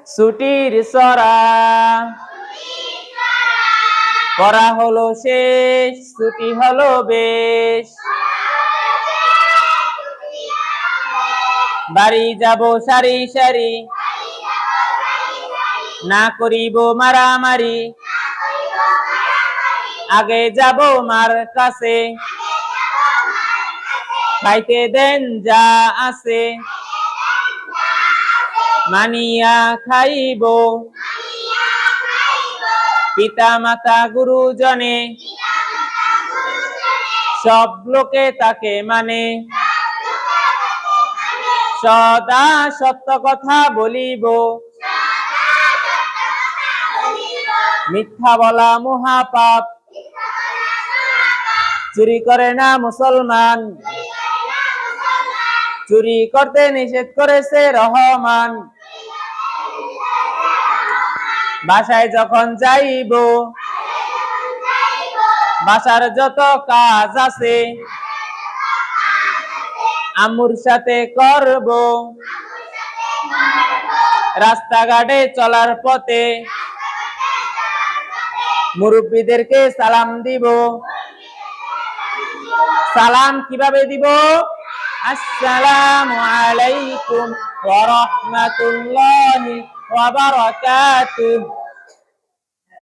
ছুটির সরা পড়া হলো শেষ, ছুটি হলো বেশ। বাড়ি যাব সারি সারি, না করিব মারামারি। আগে যাব মার কাছে, খাইতে দেন যা আছে। মানিয়া খাইব পিতা মাতা গুরুজনে, সব লোকে তাকে মানে। সদা সত্য কথা বলিব, মিথ্যা বলা মহাপাপ। চুরি করে না মুসলমান, চুরি করতে নিষেধ করেছে রহমান। বাসায় যখন যাইব, বাসার যত কাজ আছে আম্মুর সাথে করব। রাস্তাঘাটে চলার পথে মুরব্বীদেরকে সালাম দিব। সালাম কিভাবে দিব? আসসালামু আলাইকুম ওয়া রাহমাতুল্লাহি ওয়া বারাকাতুহু।